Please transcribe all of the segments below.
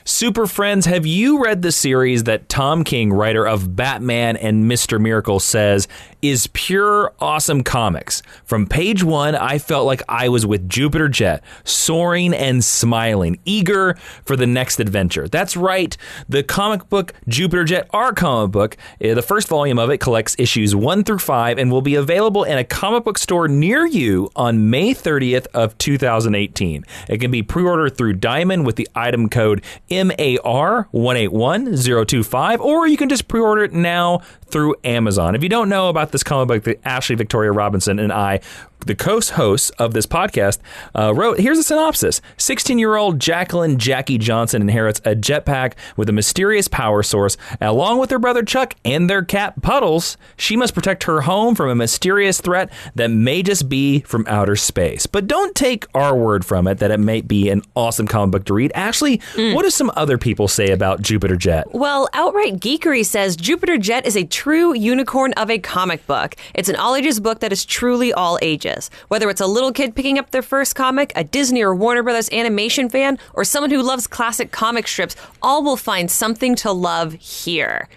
Super friends, have you read the series that Tom King, writer of Batman and Mr. Miracle, says is pure awesome comics? From page one, I felt like I was with Jupiter Jet, soaring and smiling, eager for the next adventure. That's right, the comic book Jupiter Jet, our comic book, the first volume of it collects issues 1 through 5 and will be available in a comic book store near you on May 30th of 2018. It can be pre-ordered through Diamond with the item code MAR181025, or you can just pre-order it now through Amazon. If you don't know about this comic book that Ashley Victoria Robinson and I, the co-hosts of this podcast, wrote, here's a synopsis. 16-year-old Jacqueline Jackie Johnson inherits a jetpack with a mysterious power source. Along with her brother Chuck and their cat Puddles, she must protect her home from a mysterious threat that may just be from outer space. But don't take our word from it that it might be an awesome comic book to read. Ashley, what do some other people say about Jupiter Jet? Well, Outright Geekery says Jupiter Jet is a true unicorn of a comic book. It's an all-ages book that is truly all ages. Whether it's a little kid picking up their first comic, a Disney or Warner Brothers animation fan, or someone who loves classic comic strips, all will find something to love here.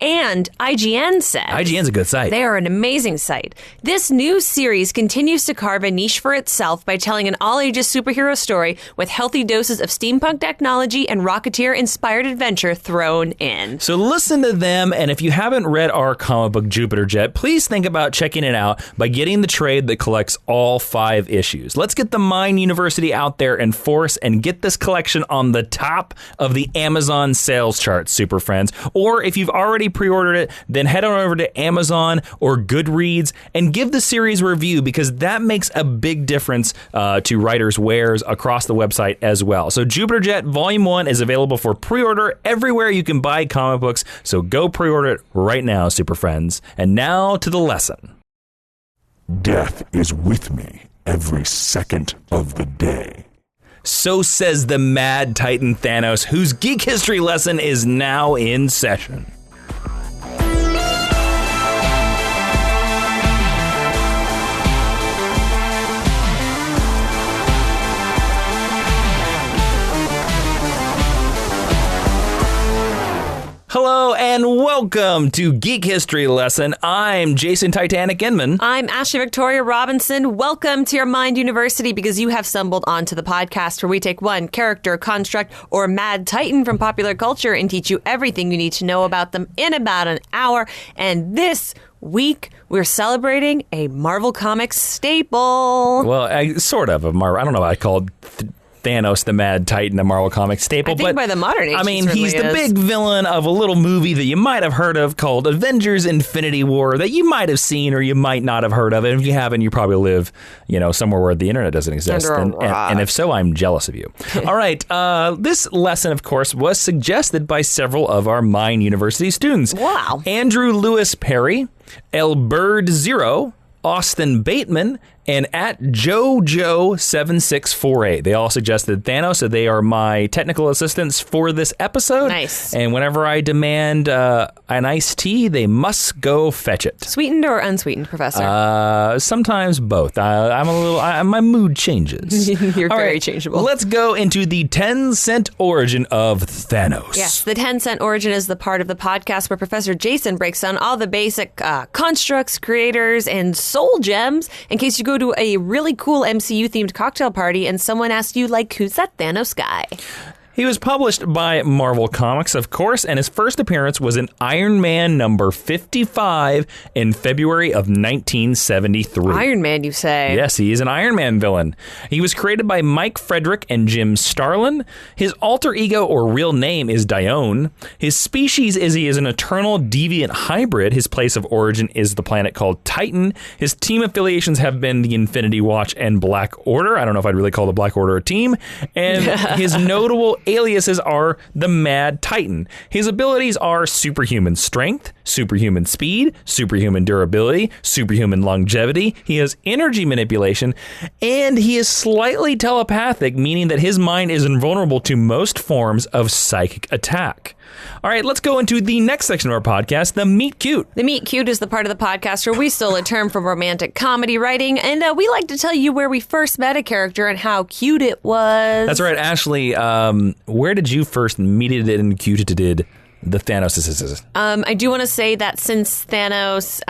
And IGN said... IGN's a good site. They are an amazing site. This new series continues to carve a niche for itself by telling an all-ages superhero story with healthy doses of steampunk technology and Rocketeer-inspired adventure thrown in. So listen to them, and if you haven't read our comic book Jupiter Jet, please think about checking it out by getting the trade that collects all 5 issues. Let's get the Mind University out there in force and get this collection on the top of the Amazon sales chart, super friends. Or if you've already pre-ordered it, then head on over to Amazon or Goodreads and give the series a review, because that makes a big difference to writers' wares across the website as well. So Jupiter Jet Volume 1 is available for pre-order everywhere you can buy comic books, so go pre-order it right now, super friends. And now to the lesson. Death is with me every second of the day. So says the Mad Titan Thanos, whose geek history lesson is now in session. Hello and welcome to Geek History Lesson. I'm Jason Titanic Inman. I'm Ashley Victoria Robinson. Welcome to your Mind University, because you have stumbled onto the podcast where we take one character, construct, or mad titan from popular culture and teach you everything you need to know about them in about an hour. And this week, we're celebrating a Marvel Comics staple. Well, sort of a Marvel. I don't know what I called Thanos, the Mad Titan, a Marvel Comics staple. I think by the modern age, I mean, he's the big villain of a little movie that you might have heard of called Avengers Infinity War that you might have seen or you might not have heard of. And if you haven't, you probably live, somewhere where the internet doesn't exist. And if so, I'm jealous of you. All right. This lesson, of course, was suggested by several of our Mind University students. Wow. Andrew Lewis Perry, El Bird Zero, Austin Bateman, and at JoJo7648. They all suggested Thanos, so they are my technical assistants for this episode. Nice. And whenever I demand an iced tea, they must go fetch it. Sweetened or unsweetened, Professor? Sometimes both. My mood changes. You're all very right, changeable. Let's go into the 10-cent origin of Thanos. Yes, the 10-cent origin is the part of the podcast where Professor Jason breaks down all the basic constructs, creators, and soul gems in case you go to a really cool MCU-themed cocktail party and someone asks you, who's that Thanos guy? He was published by Marvel Comics, of course, and his first appearance was in Iron Man number 55 in February of 1973. Iron Man, you say? Yes, he is an Iron Man villain. He was created by Mike Frederick and Jim Starlin. His alter ego or real name is Dione. His species is he is an eternal deviant hybrid. His place of origin is the planet called Titan. His team affiliations have been the Infinity Watch and Black Order. I don't know if I'd really call the Black Order a team. And his notable aliases are the Mad Titan. His abilities are superhuman strength, superhuman speed, superhuman durability, superhuman longevity. He has energy manipulation, and he is slightly telepathic, meaning that his mind is invulnerable to most forms of psychic attack. All right, let's go into the next section of our podcast, the Meet Cute. The Meet Cute is the part of the podcast where we stole a term from romantic comedy writing, and we like to tell you where we first met a character and how cute it was. That's right, Ashley. where did you first meet it and executed the Thanos? I do want to say that since Thanos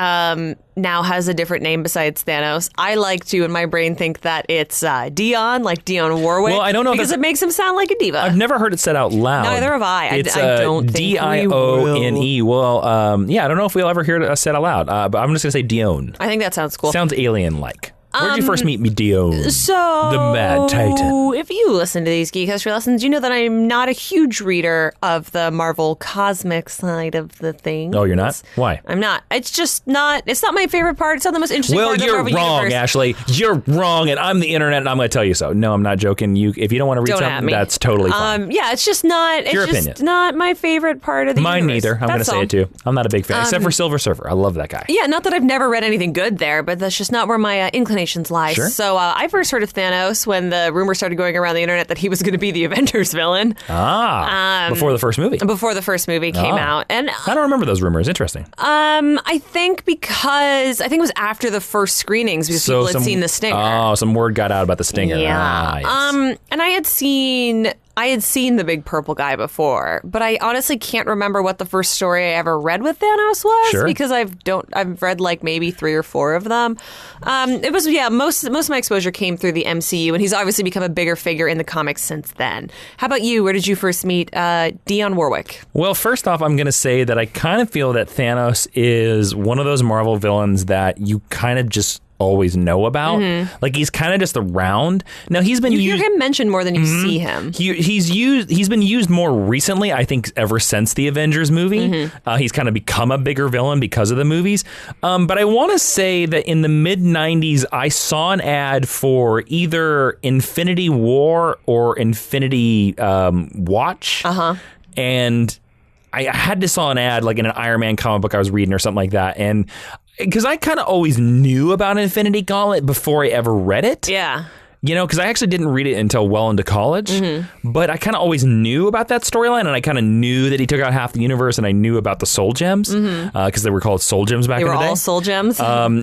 now has a different name besides Thanos, I like to, in my brain, think that it's Dion, like Dionne Warwick. Well, I don't know because it makes him sound like a diva. I've never heard it said out loud. Neither have I. It's I don't think Dione. Well, yeah, I don't know if we'll ever hear it said out loud, but I'm just going to say Dione. I think that sounds cool. Sounds alien-like. Where did you first meet me, Dione? So, the Mad Titan. If you listen to these Geek History lessons, you know that I'm not a huge reader of the Marvel cosmic side of the thing. Oh, you're not? Why? I'm not. It's just not. It's not my favorite part. It's not the most interesting part of the Marvel Well, you're wrong, universe. Ashley. You're wrong, and I'm the internet, and I'm going to tell you so. No, I'm not joking. If you don't want to read something, that's totally fine. Yeah, it's just not. It's Your just opinion. not my favorite part of the Mine universe. neither. I'm going to say it too. I'm not a big fan, except for Silver Surfer. I love that guy. Yeah, not that I've never read anything good there, but that's just not where my inclinations lie. Sure. So I first heard of Thanos when the rumor started going around the internet that he was going to be the Avengers villain. Before the first movie. Before the first movie came out. And I don't remember those rumors. Interesting. I think it was after the first screenings because people had seen the stinger. Oh, some word got out about the stinger. Yeah. Yes. And I had seen the big purple guy before, but I honestly can't remember what the first story I ever read with Thanos was. Sure. Because I've read like maybe 3 or 4 of them. It was most of my exposure came through the MCU, and he's obviously become a bigger figure in the comics since then. How about you? Where did you first meet Dionne Warwick? Well, first off, I'm going to say that I kind of feel that Thanos is one of those Marvel villains that you kind of just always know about. Like, he's kind of just around. Now, he's been You hear him mentioned more than you see him. He's been used more recently, I think, ever since the Avengers movie. He's kind of become a bigger villain because of the movies. But I want to say that in the mid-90s, I saw an ad for either Infinity War or Infinity Watch. And I had to saw an ad like in an Iron Man comic book I was reading or something like that. And because I kind of always knew about Infinity Gauntlet before I ever read it. Yeah. You know, because I actually didn't read it until well into college, but I kind of always knew about that storyline, and I kind of knew that he took out half the universe, and I knew about the soul gems, because they were called soul gems back in the day. They were all soul gems?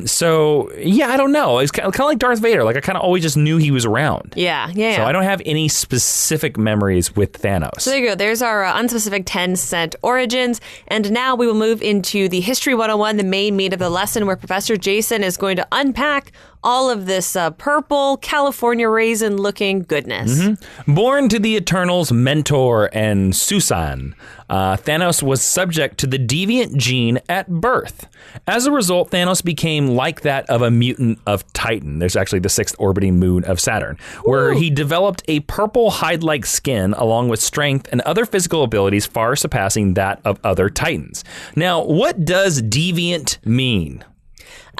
So, yeah, I don't know. It's kind of like Darth Vader. Like, I kind of always just knew he was around. Yeah. So I don't have any specific memories with Thanos. So there you go. There's our unspecific 10-cent origins. And now we will move into the History 101, the main meat of the lesson, where Professor Jason is going to unpack all of this purple California raisin-looking goodness. Born to the Eternals' mentor and Susan, Thanos was subject to the deviant gene at birth. As a result, Thanos became like that of a mutant of Titan. There's actually the 6th orbiting moon of Saturn, where he developed a purple hide-like skin along with strength and other physical abilities far surpassing that of other Titans. Now, what does deviant mean?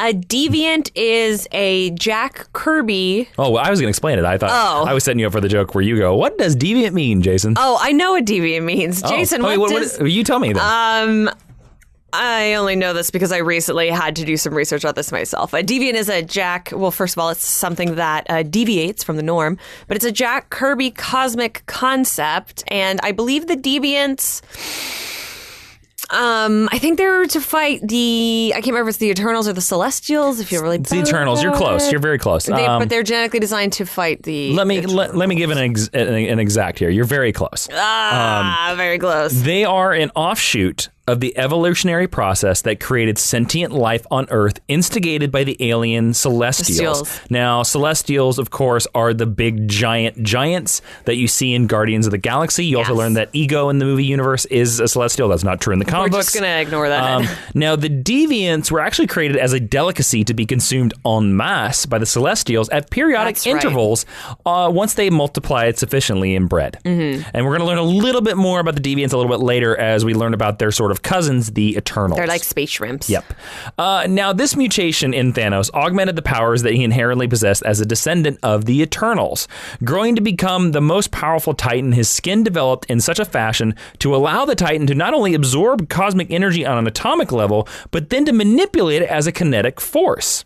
A deviant is a Jack Kirby. Oh, well, I was going to explain it. I thought I was setting you up for the joke where you go, what does deviant mean, Jason? Oh, I know what deviant means. Jason, what does... you tell me then. I only know this because I recently had to do some research on this myself. A deviant is a Jack... Well, first of all, it's something that deviates from the norm, but it's a Jack Kirby cosmic concept, and I believe the deviants... I think they're to fight I can't remember if it's the Eternals or the Celestials, if you're really It's the Eternals. You're close. You're very close. But they're genetically designed to fight the... Let me give an exact here. You're very close. Very close. They are an offshoot of the evolutionary process that created sentient life on Earth, instigated by the alien Celestials. Now, Celestials, of course, are the big giants that you see in Guardians of the Galaxy. You also learn that Ego in the movie universe is a Celestial. That's not true in the comic books. We're just going to ignore that. Now, the Deviants were actually created as a delicacy to be consumed en masse by the Celestials at periodic intervals once they multiplied sufficiently in bread. And we're going to learn a little bit more about the Deviants a little bit later as we learn about their sort of cousins, the Eternals. They're like space shrimps. Yep. Now, this mutation in Thanos augmented the powers that he inherently possessed as a descendant of the Eternals. Growing to become the most powerful Titan, his skin developed in such a fashion to allow the Titan to not only absorb cosmic energy on an atomic level, but then to manipulate it as a kinetic force.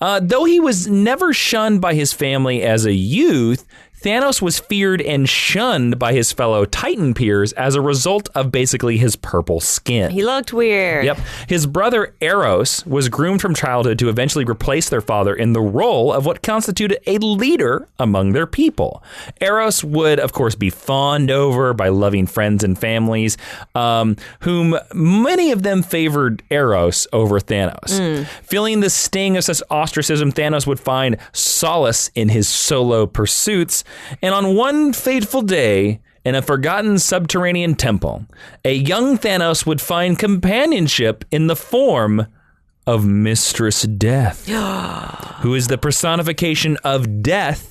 Though he was never shunned by his family as a youth, Thanos was feared and shunned by his fellow Titan peers as a result of basically his purple skin. He looked weird. Yep. His brother Eros was groomed from childhood to eventually replace their father in the role of what constituted a leader among their people. Eros would, of course, be fawned over by loving friends and families, whom many of them favored Eros over Thanos. Feeling the sting of such ostracism, Thanos would find solace in his solo pursuits, and on one fateful day, in a forgotten subterranean temple, a young Thanos would find companionship in the form of Mistress Death, who is the personification of death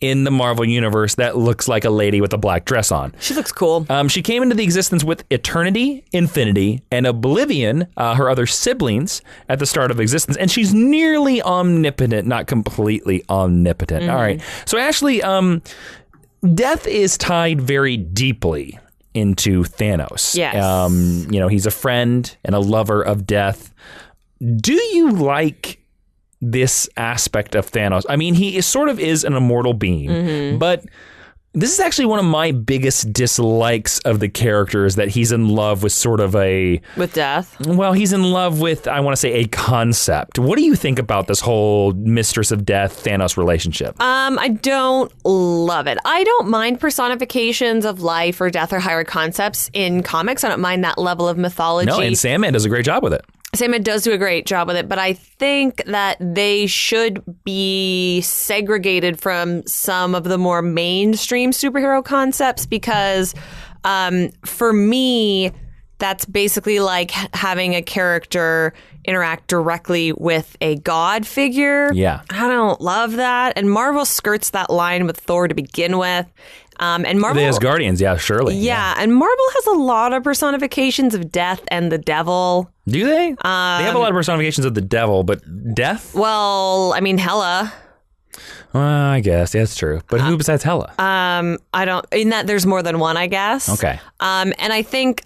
in the Marvel Universe that looks like a lady with a black dress on. She looks cool. She came into the existence with Eternity, Infinity, and Oblivion, her other siblings, at the start of existence. And she's nearly omnipotent, not completely omnipotent. All right. So Ashley, Death is tied very deeply into Thanos. Yes. He's a friend and a lover of Death. Do you like this aspect of Thanos? I mean, he sort of is an immortal being, but this is actually one of my biggest dislikes of the character, is that he's in love with sort of with Death. Well, he's in love with, I want to say, a concept. What do you think about this whole Mistress of Death Thanos relationship? I don't love it. I don't mind personifications of life or death or higher concepts in comics. I don't mind that level of mythology. No, and Sandman does a great job with it. Sandman does do a great job with it, but I think that they should be segregated from some of the more mainstream superhero concepts, because for me, that's basically like having a character interact directly with a god figure. Yeah. I don't love that. And Marvel skirts that line with Thor to begin with. And Marvel, The Asgardians, yeah, surely. Yeah, and Marvel has a lot of personifications of death and the devil. Do they? They have a lot of personifications of the devil, but death? Well, I mean, Hela. I guess, yeah, that's true. But who besides Hela? I don't, in that there's more than one, I guess. Okay. And I think,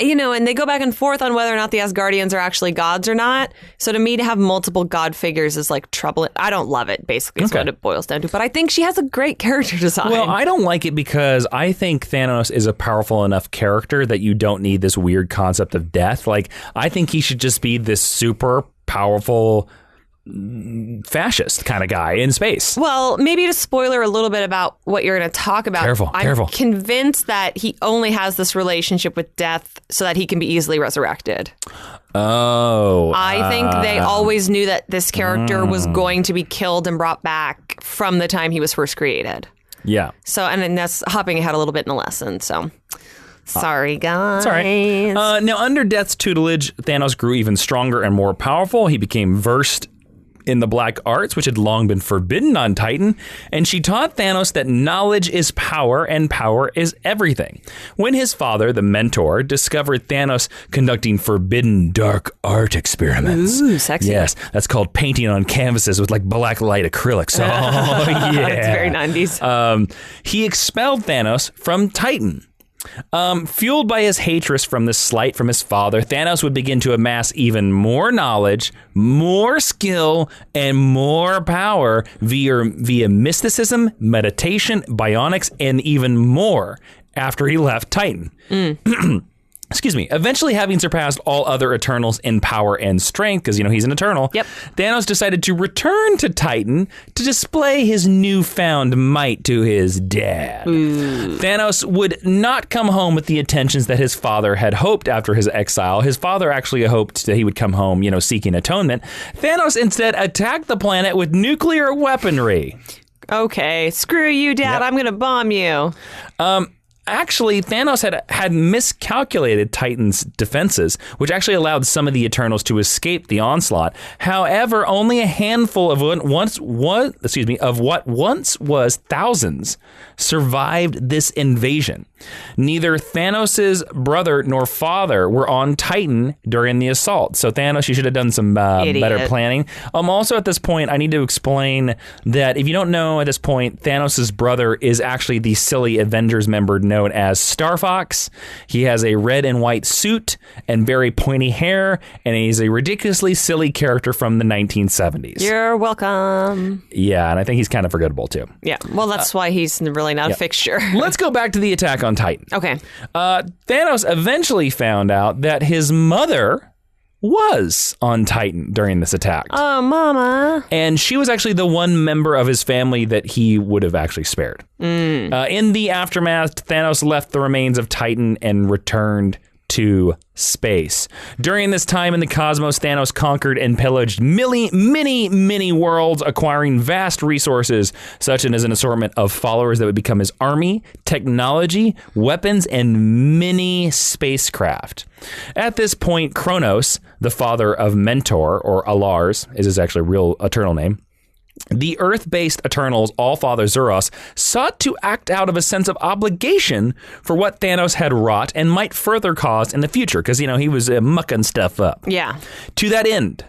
and they go back and forth on whether or not the Asgardians are actually gods or not. So to me, to have multiple god figures is like troubling. I don't love it, basically, is what it boils down to. But I think she has a great character design. Well, I don't like it because I think Thanos is a powerful enough character that you don't need this weird concept of death. Like, I think he should just be this super powerful fascist kind of guy in space. Well, maybe to spoiler a little bit about what you're going to talk about. Careful. I'm convinced that he only has this relationship with death so that he can be easily resurrected. Oh. I think they always knew that this character was going to be killed and brought back from the time he was first created. Yeah. So, and then that's hopping ahead a little bit in the lesson. So, sorry, guys. It's all right. Now, under Death's tutelage, Thanos grew even stronger and more powerful. He became versed in the black arts, which had long been forbidden on Titan, and she taught Thanos that knowledge is power and power is everything. When his father, the mentor, discovered Thanos conducting forbidden dark art experiments. Ooh, sexy. Yes, that's called painting on canvases with like black light acrylics. Oh, yeah. That's very 90s. He expelled Thanos from Titan. Fueled by his hatred from this slight from his father, Thanos would begin to amass even more knowledge, more skill, and more power via mysticism, meditation, bionics, and even more after he left Titan. Excuse me. Eventually, having surpassed all other Eternals in power and strength, because, he's an Eternal, Thanos decided to return to Titan to display his newfound might to his dad. Thanos would not come home with the attentions that his father had hoped after his exile. His father actually hoped that he would come home, seeking atonement. Thanos instead attacked the planet with nuclear weaponry. Okay, screw you, Dad. I'm going to bomb you. Actually, Thanos had miscalculated Titan's defenses, which actually allowed some of the Eternals to escape the onslaught. However, only a handful of what once was thousands survived this invasion. Neither Thanos' brother nor father were on Titan during the assault. So Thanos, you should have done some better planning. Also, at this point, I need to explain that if you don't know at this point, Thanos' brother is actually the silly Avengers member known known as Star Fox. He has a red and white suit and very pointy hair, and he's a ridiculously silly character from the 1970s. You're welcome. Yeah, and I think he's kind of forgettable too. Yeah, well, that's why he's really not a fixture. Let's go back to the attack on Titan. Okay. Thanos eventually found out that his mother was on Titan during this attack. Oh, mama. And she was actually the one member of his family that he would have actually spared. In the aftermath, Thanos left the remains of Titan and returned to space. During this time in the cosmos, Thanos conquered and pillaged many worlds, acquiring vast resources, such as an assortment of followers that would become his army, technology, weapons, and many spacecraft. At this point, Kronos, the father of Mentor, or Alars, is his actually real eternal name, the Earth-based Eternals, All-Father Zuros, sought to act out of a sense of obligation for what Thanos had wrought and might further cause in the future, because, he was mucking stuff up. Yeah. To that end,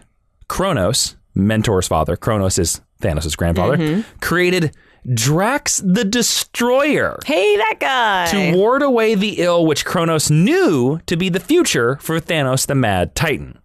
Kronos, Mentor's father, Kronos is Thanos' grandfather, created Drax the Destroyer. Hey, that guy. To ward away the ill which Kronos knew to be the future for Thanos the Mad Titan.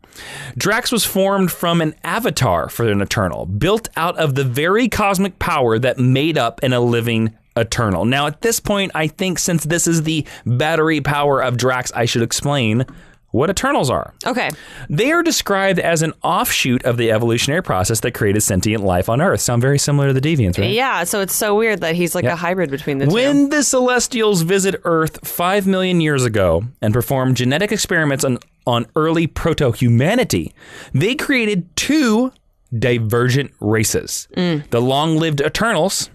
Drax was formed from an avatar for an Eternal, built out of the very cosmic power that made up a living Eternal. Now, at this point, I think since this is the battery power of Drax, I should explain what Eternals are. Okay. They are described as an offshoot of the evolutionary process that created sentient life on Earth. Sound very similar to the Deviants, right? Yeah, so it's so weird that he's like a hybrid between the two. When the Celestials visit Earth 5 million years ago and performed genetic experiments on early proto-humanity, they created two divergent races. The long-lived Eternals,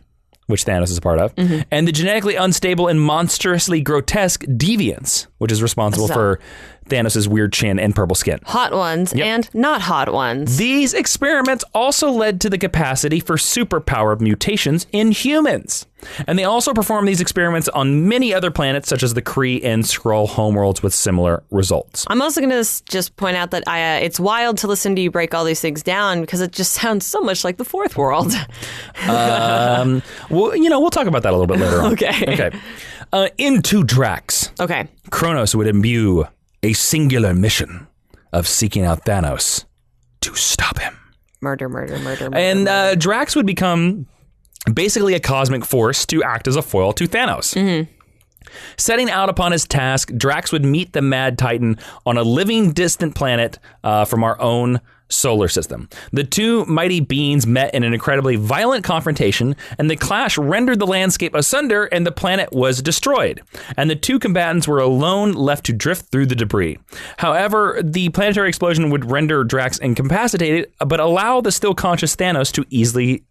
which Thanos is a part of, and the genetically unstable and monstrously grotesque Deviants, which is responsible for Thanos' weird chin and purple skin. Hot ones and not hot ones. These experiments also led to the capacity for superpower mutations in humans. And they also performed these experiments on many other planets, such as the Kree and Skrull homeworlds, with similar results. I'm also going to just point out that it's wild to listen to you break all these things down because it just sounds so much like the fourth world. Well, we'll talk about that a little bit later on. Okay. Into Drax. Okay. Kronos would imbue a singular mission of seeking out Thanos to stop him. Murder. And Drax would become basically a cosmic force to act as a foil to Thanos. Setting out upon his task, Drax would meet the Mad Titan on a living distant planet from our own solar system. The two mighty beings met in an incredibly violent confrontation, and the clash rendered the landscape asunder and the planet was destroyed. And the two combatants were alone, left to drift through the debris. However, the planetary explosion would render Drax incapacitated, but allow the still conscious Thanos to easily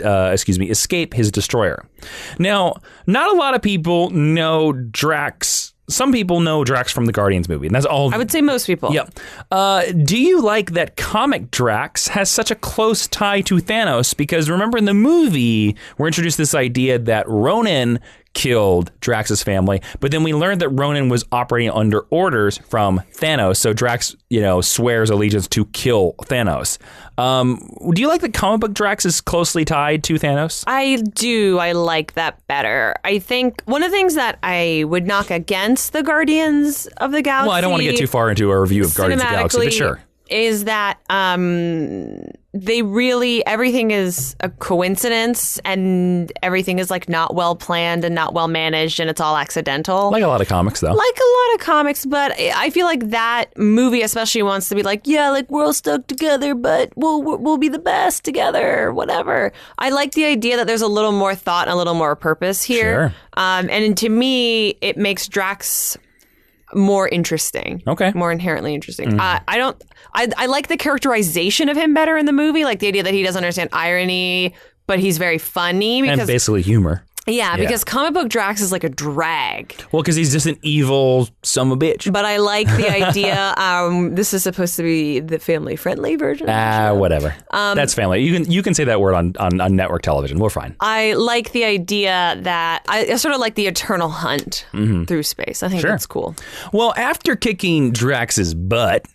escape his destroyer. Now, not a lot of people know Drax. Some people know Drax from the Guardians movie, and that's all. I would say most people. Yeah. Do you like that comic Drax has such a close tie to Thanos? Because remember in the movie, we're introduced to this idea that Ronan killed Drax's family, but then we learned that Ronan was operating under orders from Thanos, so Drax, swears allegiance to kill Thanos. Do you like that comic book Drax is closely tied to Thanos? I do. I like that better. I think one of the things that I would knock against the Guardians of the Galaxy... Well, I don't want to get too far into a review of Guardians of the Galaxy, but sure. ...is that everything is a coincidence and everything is like not well planned and not well managed and it's all accidental. Like a lot of comics, though. Like a lot of comics, but I feel like that movie especially wants to be like, we're all stuck together, but we'll be the best together, whatever. I like the idea that there's a little more thought and a little more purpose here. Sure. And to me, it makes Drax more interesting. Okay. More inherently interesting. I like the characterization of him better in the movie, like the idea that he doesn't understand irony, but he's very funny. Because, and basically humor. Yeah, because comic book Drax is like a drag. Well, because he's just an evil son of a bitch. But I like the idea. This is supposed to be the family-friendly version. Whatever. That's family. You can say that word on network television. We're fine. I like the idea that I sort of like the eternal hunt through space. I think that's cool. Well, after kicking Drax's butt,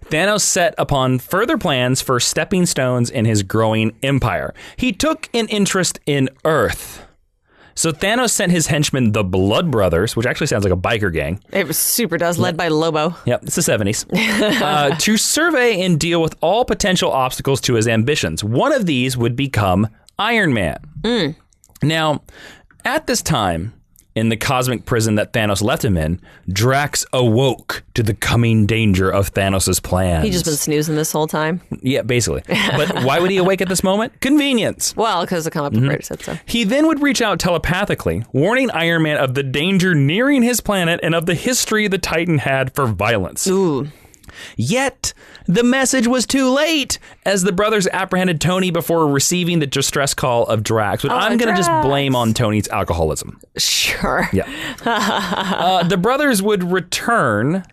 Thanos set upon further plans for stepping stones in his growing empire. He took an interest in Earth. So Thanos sent his henchmen, the Blood Brothers, which actually sounds like a biker gang. It super does, led by Lobo. Yep, it's the 70s. To survey and deal with all potential obstacles to his ambitions. One of these would become Iron Man. Now, at this time, in the cosmic prison that Thanos left him in, Drax awoke to the coming danger of Thanos' plans. He's just been snoozing this whole time. Yeah, basically. But why would he awake at this moment? Convenience. Well, because the comic book writer said so. He then would reach out telepathically, warning Iron Man of the danger nearing his planet and of the history the Titan had for violence. Ooh. Yet, the message was too late, as the brothers apprehended Tony before receiving the distress call of Drax, which I'm going to just blame on Tony's alcoholism. Sure. Yeah. The brothers would return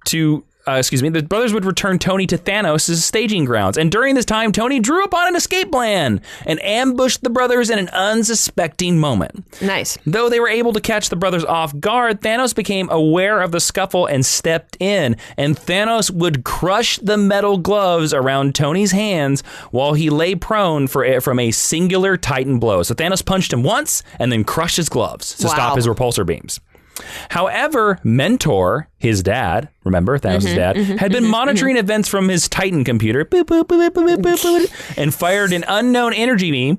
to... the brothers would return Tony to Thanos' staging grounds. And during this time, Tony drew upon an escape plan and ambushed the brothers in an unsuspecting moment. Nice. Though they were able to catch the brothers off guard, Thanos became aware of the scuffle and stepped in. And Thanos would crush the metal gloves around Tony's hands while he lay prone from a singular Titan blow. So Thanos punched him once and then crushed his gloves to stop his repulsor beams. However, Mentor, his dad, remember Thanos' dad, had been monitoring events from his Titan computer and fired an unknown energy beam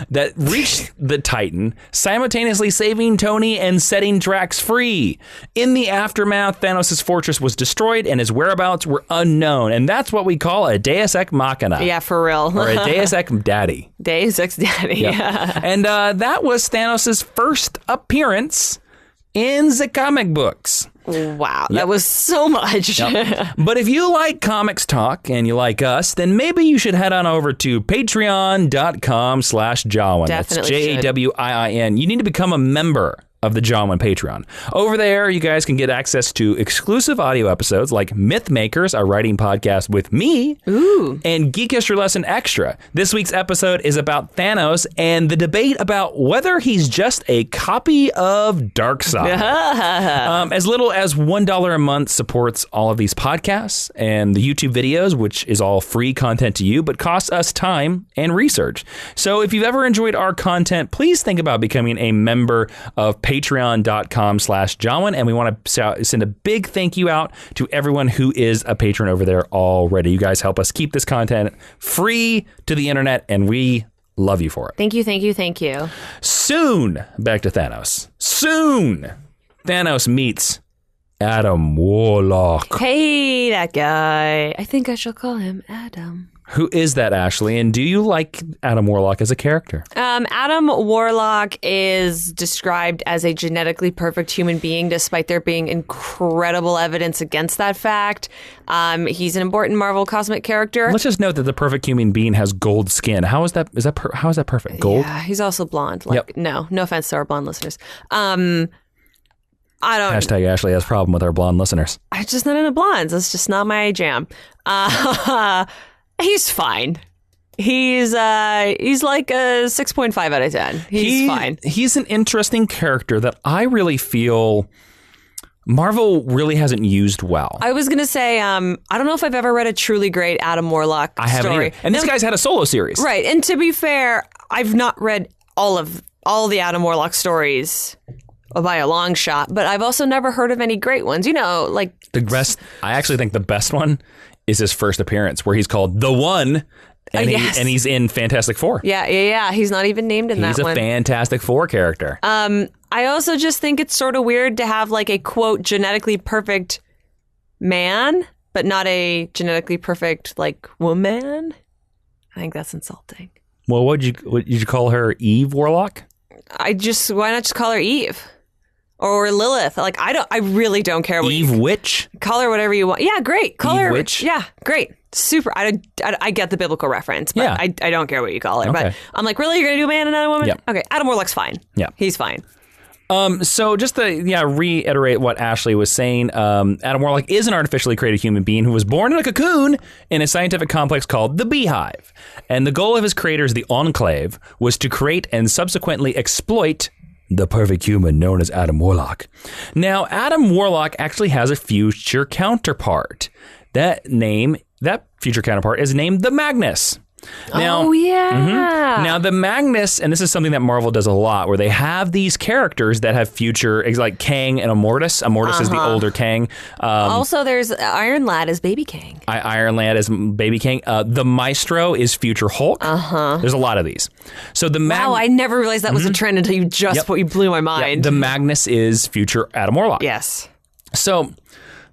that reached the Titan, simultaneously saving Tony and setting Drax free. In the aftermath, Thanos' fortress was destroyed and his whereabouts were unknown. And that's what we call a Deus Ex Machina. Yeah, for real. Or a Deus Ex Daddy. Deus Ex Daddy, yeah. And that was Thanos' first appearance in the comic books. Wow, that was so much. But if you like comics talk and you like us, then maybe you should head on over to patreon.com/Jawiin. That's Jawiin. You need to become a member of the Jawiin Patreon. Over there, you guys can get access to exclusive audio episodes like Myth Makers, our writing podcast with me, and Geek History Lesson Extra. This week's episode is about Thanos and the debate about whether he's just a copy of Darkseid. As little as $1 a month supports all of these podcasts and the YouTube videos, which is all free content to you, but costs us time and research. So if you've ever enjoyed our content, please think about becoming a member of patreon.com/Jawiin, and we want to send a big thank you out to everyone who is a patron over there already. You guys help us keep this content free to the internet, and we love you for it. Thank you, thank you, thank you. Soon, back to Thanos. Soon, Thanos meets Adam Warlock. Hey, that guy. I think I shall call him Adam. Who is that, Ashley? And do you like Adam Warlock as a character? Adam Warlock is described as a genetically perfect human being, despite there being incredible evidence against that fact. He's an important Marvel cosmic character. Let's just note that the perfect human being has gold skin. How is that? How is that perfect? Gold? Yeah, he's also blonde. No offense to our blonde listeners. I don't. Hashtag Ashley has a problem with our blonde listeners. I'm just not into blondes. That's just not my jam. He's fine. He's like a 6.5 out of 10. He's fine. He's an interesting character that I really feel Marvel really hasn't used well. I was going to say, I don't know if I've ever read a truly great Adam Warlock story. I haven't either. And this guy's had a solo series. Right. And to be fair, I've not read all the Adam Warlock stories by a long shot, but I've also never heard of any great ones. You know, like... I actually think the best one is his first appearance, where he's called The One, and he's in Fantastic Four. Yeah. He's not even named in that one. He's a Fantastic Four character. I also just think it's sort of weird to have like a, quote, genetically perfect man, but not a genetically perfect, like, woman. I think that's insulting. Well, would you call her Eve Warlock? Why not just call her Eve? Or Lilith. Like, I really don't care what Eve Witch? Call her whatever you want. Yeah, great. Call Eve her Witch? Yeah, great. Super. I get the biblical reference, but I don't care what you call her. Okay. But I'm like, really? You're going to do a man and not a woman? Yep. Okay, Adam Warlock's fine. Yeah. He's fine. So just to reiterate what Ashley was saying, Adam Warlock is an artificially created human being who was born in a cocoon in a scientific complex called the Beehive. And the goal of his creators, the Enclave, was to create and subsequently exploit the perfect human known as Adam Warlock. Now, Adam Warlock actually has a future counterpart. That future counterpart is named the Magnus. Now, Oh, yeah. Now, the Magnus, and this is something that Marvel does a lot, where they have these characters that have future, like Kang and Immortus. Immortus is the older Kang. Also, there's Iron Lad as Baby Kang. Iron Lad is Baby Kang. The Maestro is future Hulk. There's a lot of these. So the Wow, I never realized that was a trend until you you blew my mind. The Magnus is future Adam Warlock. Yes. So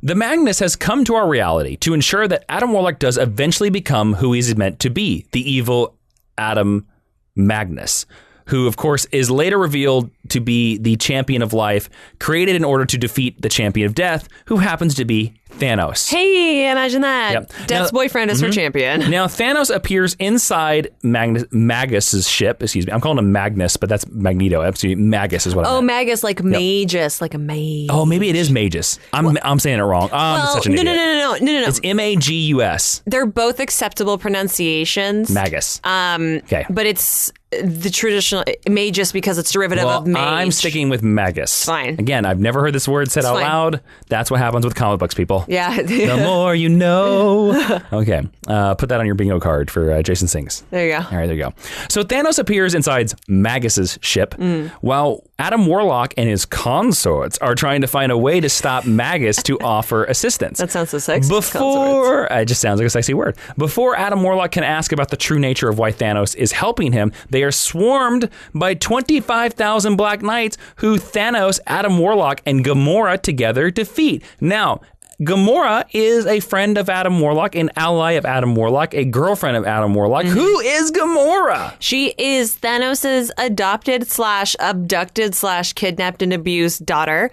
the Magnus has come to our reality to ensure that Adam Warlock does eventually become who he's meant to be, the evil Adam Magnus, who, of course, is later revealed to be the champion of life, created in order to defeat the champion of death, who happens to be Thanos. Hey, imagine that. Yep. Death's boyfriend is her champion. Now, Thanos appears inside Magus's ship. Excuse me. I'm calling him Magnus, but that's Magneto. Absolutely, Magus is what I meant. Magus, like Magus, like a mage. Oh, maybe it is Magus. I'm saying it wrong. I'm such an idiot. No. It's Magus. They're both acceptable pronunciations. Magus. Okay. But it's the traditional Magus because it's derivative of mage. I'm sticking with Magus. Fine. Again, I've never heard this word said out loud. That's what happens with comic books, people. Yeah. The more you know. Okay. Put that on your bingo card for Jason Sings. There you go. All right, there you go. So Thanos appears inside Magus's ship while Adam Warlock and his consorts are trying to find a way to stop Magus to offer assistance. That sounds so sexy. It just sounds like a sexy word. Before Adam Warlock can ask about the true nature of why Thanos is helping him, they are swarmed by 25,000 Black Knights who Thanos, Adam Warlock, and Gamora together defeat. Now, Gamora is a friend of Adam Warlock, an ally of Adam Warlock, a girlfriend of Adam Warlock. Who is Gamora? She is Thanos' adopted / abducted / kidnapped and abused daughter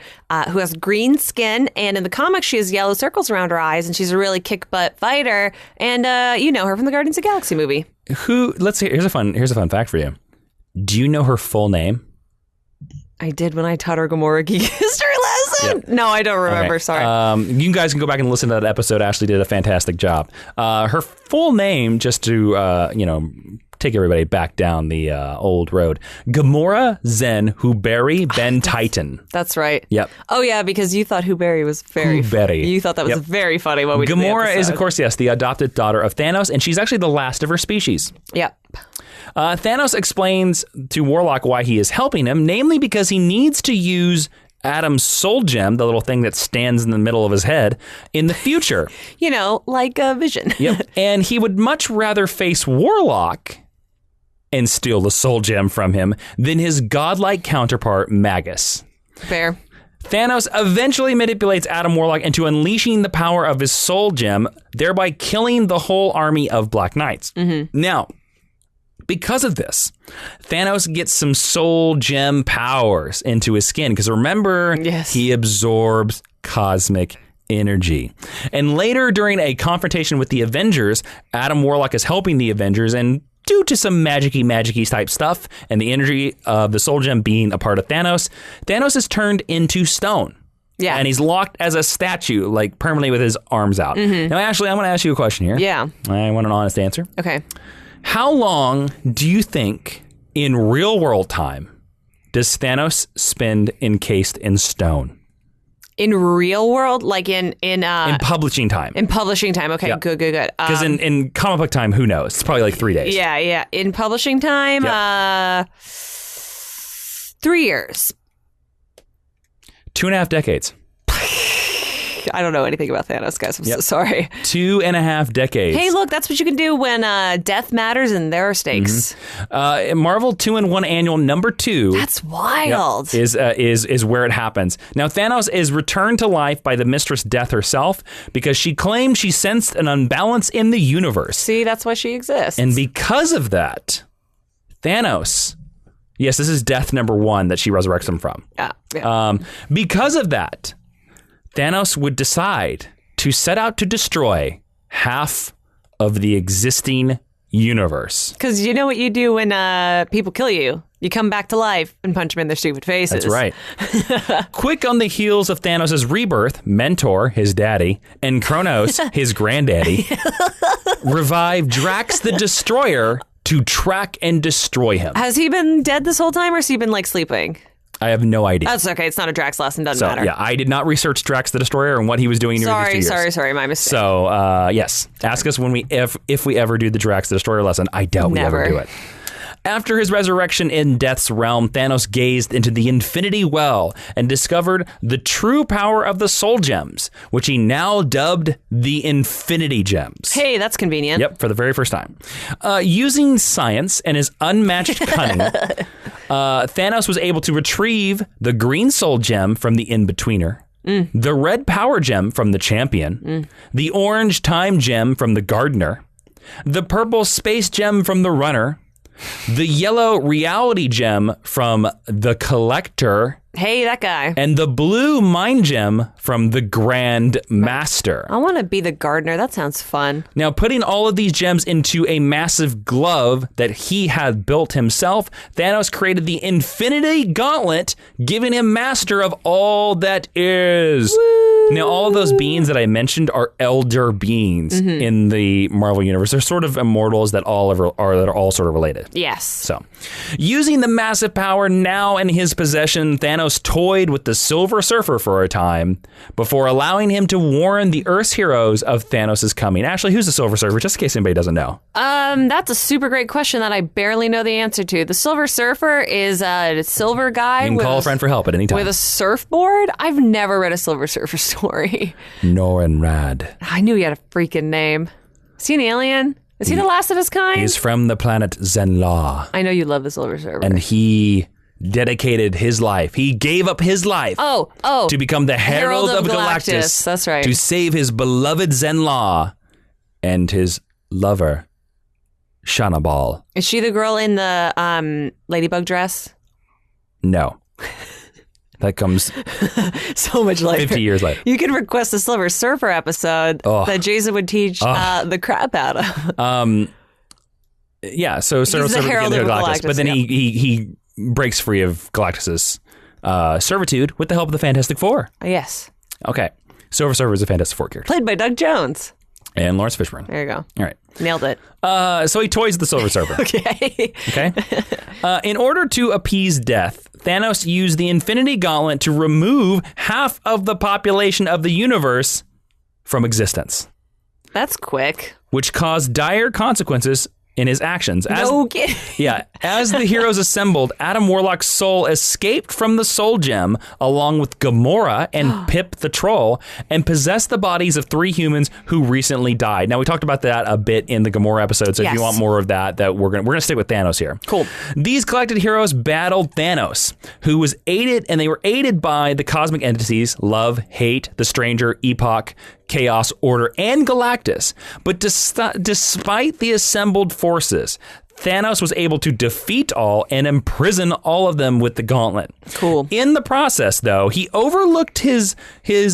who has green skin. And in the comics, she has yellow circles around her eyes, and she's a really kick-butt fighter. And you know her from the Guardians of the Galaxy movie. Let's see. Here's a fun fact for you. Do you know her full name? I did when I taught her Gamora Geek History lesson. Yep. No, I don't remember. Okay. Sorry. You guys can go back and listen to that episode. Ashley did a fantastic job. Her full name, just to take everybody back down the old road, Gamora Zen Huberi Ben Titan. That's right. Yep. Oh yeah, because you thought Huberi was very. You thought that was very funny when we did the episode. Gamora is, of course, yes, the adopted daughter of Thanos, and she's actually the last of her species. Yep. Thanos explains to Warlock why he is helping him, namely because he needs to use Adam's soul gem, the little thing that stands in the middle of his head, in the future. You know, like a vision. Yep. And he would much rather face Warlock and steal the soul gem from him than his godlike counterpart, Magus. Fair. Thanos eventually manipulates Adam Warlock into unleashing the power of his soul gem, thereby killing the whole army of Black Knights. Now, because of this, Thanos gets some soul gem powers into his skin. Because remember, he absorbs cosmic energy. And later, during a confrontation with the Avengers, Adam Warlock is helping the Avengers, and due to some magic-y type stuff and the energy of the soul gem being a part of Thanos, Thanos is turned into stone. Yeah. And he's locked as a statue, like permanently with his arms out. Now, Ashley, I'm going to ask you a question here. Yeah. I want an honest answer. Okay. How long do you think in real world time does Thanos spend encased in stone? In real world? Like in publishing time. In publishing time. Okay, good. Because in comic book time, who knows? It's probably like 3 days. Yeah. In publishing time, 3 years. 2.5 decades. I don't know anything about Thanos, guys. I'm so sorry. 2.5 decades. Hey, look, that's what you can do when death matters and there are stakes. Marvel 2-in-1 Annual number 2. That's wild. Is where it happens. Now, Thanos is returned to life by the Mistress Death herself because she claimed she sensed an unbalance in the universe. See, that's why she exists. And because of that, Thanos... Yes, this is Death number 1 that she resurrects him from. Yeah. Because of that, Thanos would decide to set out to destroy half of the existing universe. Because you know what you do when people kill you? You come back to life and punch them in their stupid faces. That's right. Quick on the heels of Thanos' rebirth, Mentor, his daddy, and Kronos, his granddaddy, revive Drax the Destroyer to track and destroy him. Has he been dead this whole time, or has he been like sleeping? I have no idea. That's okay. It's not a Drax lesson. Doesn't matter. Yeah, I did not research Drax the Destroyer and what he was doing during these 2 years. Sorry, my mistake. So, yes, ask us when if we ever do the Drax the Destroyer lesson. I doubt we ever do it. After his resurrection in Death's realm, Thanos gazed into the Infinity Well and discovered the true power of the Soul Gems, which he now dubbed the Infinity Gems. Hey, that's convenient. Yep, for the very first time. Using science and his unmatched cunning, Thanos was able to retrieve the Green Soul Gem from the In-Betweener, the Red Power Gem from the Champion, the Orange Time Gem from the Gardener, the Purple Space Gem from the Runner, the Yellow Reality Gem from the Collector. Hey, that guy. And the Blue Mind Gem from the Grand Master. I want to be the gardener. That sounds fun. Now, putting all of these gems into a massive glove that he had built himself, Thanos created the Infinity Gauntlet, giving him master of all that is. Woo. Now, all of those beings that I mentioned are elder beings in the Marvel Universe. They're sort of immortals that are all sort of related. Yes. So, using the massive power now in his possession, Thanos toyed with the Silver Surfer for a time before allowing him to warn the Earth's heroes of Thanos' coming. Ashley, who's the Silver Surfer? Just in case anybody doesn't know. That's a super great question that I barely know the answer to. The Silver Surfer is a silver guy. You can call a friend for help at any time. With a surfboard? I've never read a Silver Surfer story. Norrin Rad. I knew he had a freaking name. Is he an alien? Is he the last of his kind? He's from the planet Zenla. I know you love the Silver Surfer. And he dedicated his life. He gave up his life. To become the Herald of Galactus. That's right. To save his beloved Zenla and his lover, Shanabal. Is she the girl in the ladybug dress? No. That comes so much later. 50 years later. You could request a Silver Surfer episode that Jason would teach the crap out of. Yeah, so Silver Surfer became the Galactus, but then he breaks free of Galactus's servitude with the help of the Fantastic Four. Yes. Okay. Silver Surfer is a Fantastic Four character. Played by Doug Jones. And Lawrence Fishburne. There you go. All right. Nailed it. So he toys the Silver Surfer. Okay. In order to appease death, Thanos used the Infinity Gauntlet to remove half of the population of the universe from existence. That's quick. Which caused dire consequences in his actions. No kidding. Yeah. As the heroes assembled, Adam Warlock's soul escaped from the Soul Gem along with Gamora and Pip the Troll and possessed the bodies of 3 humans who recently died. Now, we talked about that a bit in the Gamora episode, so if you want more of that we're gonna stick with Thanos here. Cool. These collected heroes battled Thanos, who was they were aided by the cosmic entities Love, Hate, the Stranger, Epoch, Chaos, Order, and Galactus. But despite the assembled forces, Thanos was able to defeat all and imprison all of them with the gauntlet. Cool. In the process, though, he overlooked his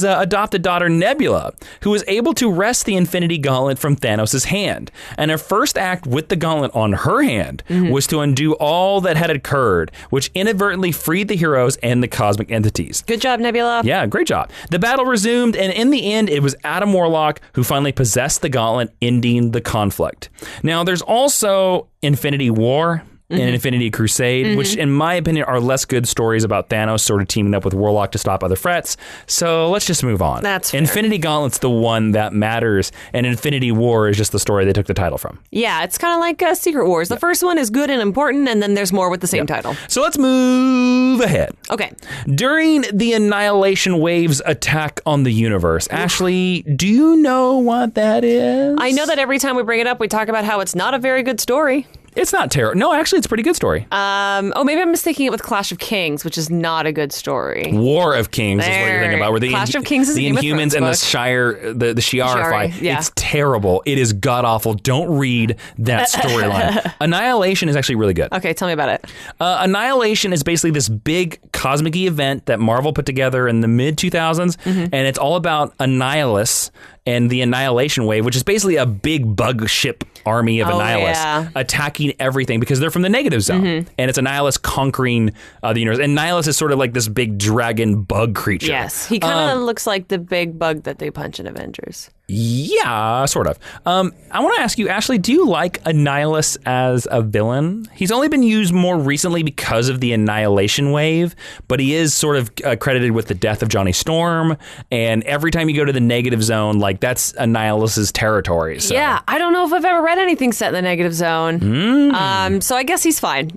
adopted daughter Nebula, who was able to wrest the Infinity Gauntlet from Thanos' hand. And her first act with the gauntlet on her hand was to undo all that had occurred, which inadvertently freed the heroes and the cosmic entities. Good job, Nebula. Yeah, great job. The battle resumed, and in the end, it was Adam Warlock who finally possessed the gauntlet, ending the conflict. Now, there's also Infinity War and Infinity Crusade, which in my opinion are less good stories about Thanos sort of teaming up with Warlock to stop other threats. So let's just move on. That's fair. Infinity Gauntlet's the one that matters, and Infinity War is just the story they took the title from. Yeah, it's kind of like Secret Wars. The first one is good and important, and then there's more with the same title. So let's move ahead. Okay. During the Annihilation Wave's attack on the universe, Ashley, do you know what that is? I know that every time we bring it up, we talk about how it's not a very good story. It's not terrible. No, actually, it's a pretty good story. Maybe I'm mistaking it with Clash of Kings, which is not a good story. War of Kings is what you're thinking about. Where the Clash of Kings is the a Game of Inhumans Thrones and book. the Shi'ar fight. Yeah. It's terrible. It is god-awful. Don't read that storyline. Annihilation is actually really good. Okay, tell me about it. Annihilation is basically this big cosmic-y event that Marvel put together in the mid-2000s, and it's all about Annihilus and the Annihilation Wave, which is basically a big bug ship army of Annihilus attacking everything because they're from the negative zone. And it's Annihilus conquering the universe. And Annihilus is sort of like this big dragon bug creature. Yes, he kind of looks like the big bug that they punch in Avengers. Yeah, sort of. I want to ask you, Ashley, do you like Annihilus as a villain? He's only been used more recently because of the Annihilation Wave, but he is sort of credited with the death of Johnny Storm, and every time you go to the negative zone, like, that's Annihilus's territory. So. Yeah, I don't know if I've ever read anything set in the negative zone. So I guess he's fine.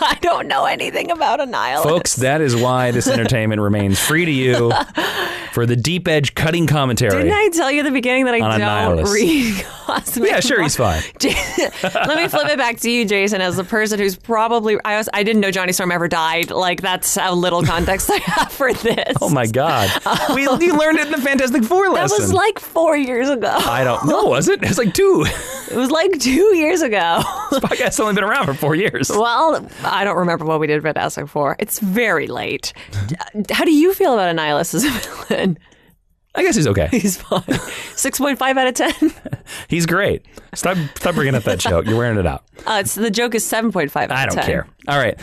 I don't know anything about Annihilus. Folks, that is why this entertainment remains free to you for the deep edge cutting commentary. Didn't I tell you at the beginning that I don't Annihilus. read cosmic? Yeah, sure, he's fine. Let me flip it back to you, Jason, as the person who's probably... I didn't know Johnny Storm ever died. Like, that's how little context I have for this. Oh, my God. You learned it in the Fantastic Four lesson. That was like 4 years ago. I don't know, was it? It was like 2. It was like 2 years ago. This podcast's only been around for 4 years. Well, I don't remember what we did Fantastic Four. It's very late. How do you feel about Annihilus as a villain? I guess he's okay. He's fine. 6.5 out of 10. He's great. Stop bringing up that joke. You're wearing it out. The joke is 7.5 out of 10. I don't care. All right.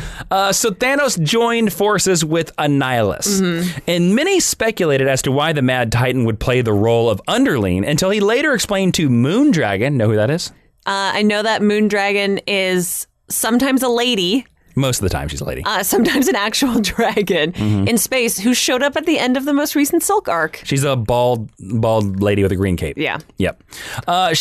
So Thanos joined forces with Annihilus. And many speculated as to why the Mad Titan would play the role of underling until he later explained to Moondragon, know who that is? I know that Moondragon is sometimes a lady. Most of the time she's a lady. Sometimes an actual dragon in space who showed up at the end of the most recent Silk arc. She's a bald lady with a green cape. Yeah. Yep.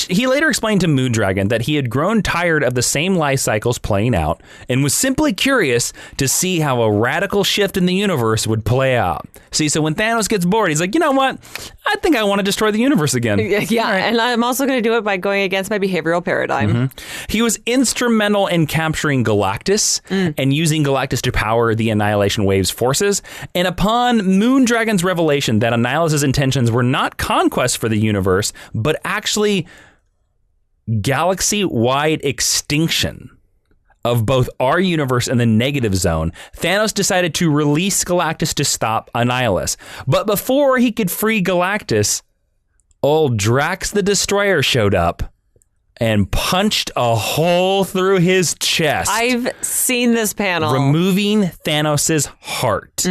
He later explained to Moondragon that he had grown tired of the same life cycles playing out and was simply curious to see how a radical shift in the universe would play out. See, so when Thanos gets bored, he's like, you know what? I think I want to destroy the universe again. Yeah, right. And I'm also going to do it by going against my behavioral paradigm. He was instrumental in capturing Galactus and using Galactus to power the Annihilation Wave's forces. And upon Moondragon's revelation that Annihilus's intentions were not conquest for the universe, but actually galaxy-wide extinction of both our universe and the negative zone, Thanos decided to release Galactus to stop Annihilus. But before he could free Galactus, old Drax the Destroyer showed up and punched a hole through his chest. I've seen this panel. Removing Thanos' heart.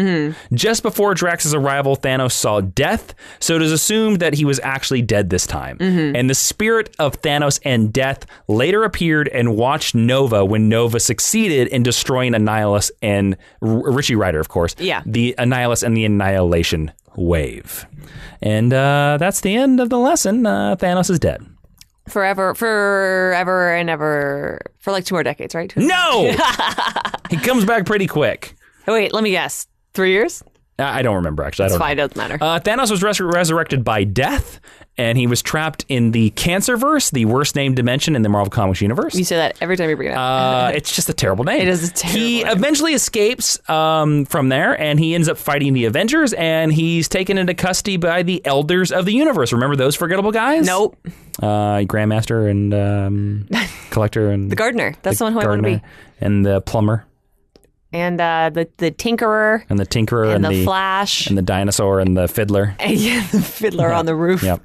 Just before Drax's arrival, Thanos saw death, so it is assumed that he was actually dead this time. And the spirit of Thanos and death later appeared and watched Nova when Nova succeeded in destroying Annihilus and Richie Rider, of course. Yeah. The Annihilus and the Annihilation Wave. And that's the end of the lesson. Thanos is dead. Forever and ever, for like 2 more decades, right? No! He comes back pretty quick. Oh, wait, let me guess. 3 years? I don't remember, actually. It's fine, doesn't matter. Thanos was resurrected by death, and he was trapped in the Cancerverse, the worst-named dimension in the Marvel Comics universe. You say that every time you bring it up. It's just a terrible name. It is a terrible He name. eventually escapes from there, and he ends up fighting the Avengers, and he's taken into custody by the Elders of the Universe. Remember those forgettable guys? Nope. Grandmaster and Collector and... The Gardener. That's the one who I want to be. And the Plumber. And the Tinkerer. And the Tinkerer. And the Flash. And the Dinosaur and the Fiddler. And yeah, the Fiddler on the roof. Yep.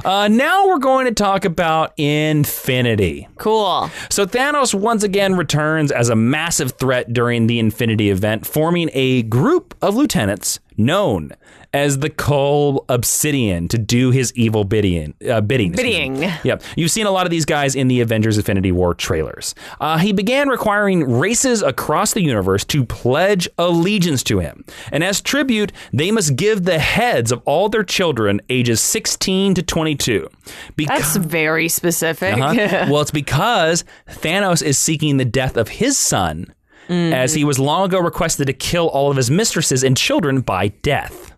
Now we're going to talk about Infinity. Cool. So Thanos once again returns as a massive threat during the Infinity event, forming a group of lieutenants known as the Cull Obsidian to do his evil bidding. Yep. You've seen a lot of these guys in the Avengers Infinity War trailers. He began requiring races across the universe to pledge allegiance to him. And as tribute, they must give the heads of all their children ages 16 to 22. That's very specific. Well, it's because Thanos is seeking the death of his son, as he was long ago requested to kill all of his mistresses and children by death.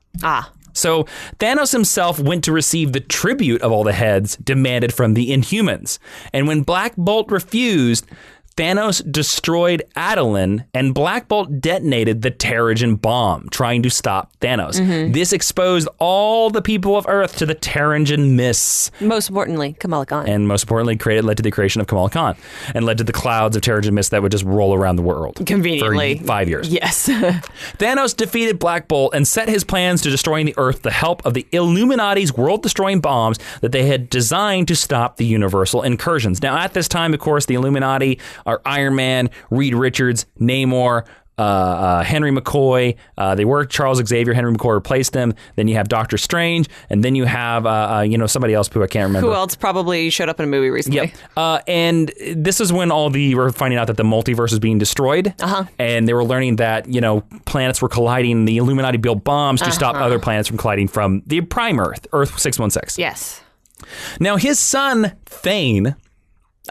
So Thanos himself went to receive the tribute of all the heads demanded from the Inhumans. And when Black Bolt refused, Thanos destroyed Adeline, and Black Bolt detonated the Terrigen bomb, trying to stop Thanos. This exposed all the people of Earth to the Terrigen mists. Most importantly, Kamala Khan. And most importantly, led to the creation of Kamala Khan, and led to the clouds of Terrigen mist that would just roll around the world. Conveniently. For 5 years. Yes. Thanos defeated Black Bolt and set his plans to destroying the Earth with the help of the Illuminati's world-destroying bombs that they had designed to stop the universal incursions. Now, at this time, of course, the Illuminati are Iron Man, Reed Richards, Namor, Henry McCoy. They were Charles Xavier. Henry McCoy replaced him. Then you have Doctor Strange, and then you have somebody else who I can't remember. Who else probably showed up in a movie recently? Yep. And this is when were finding out that the multiverse was being destroyed, and they were learning that planets were colliding. The Illuminati built bombs to stop other planets from colliding from the prime Earth 616. Yes. Now his son Thane.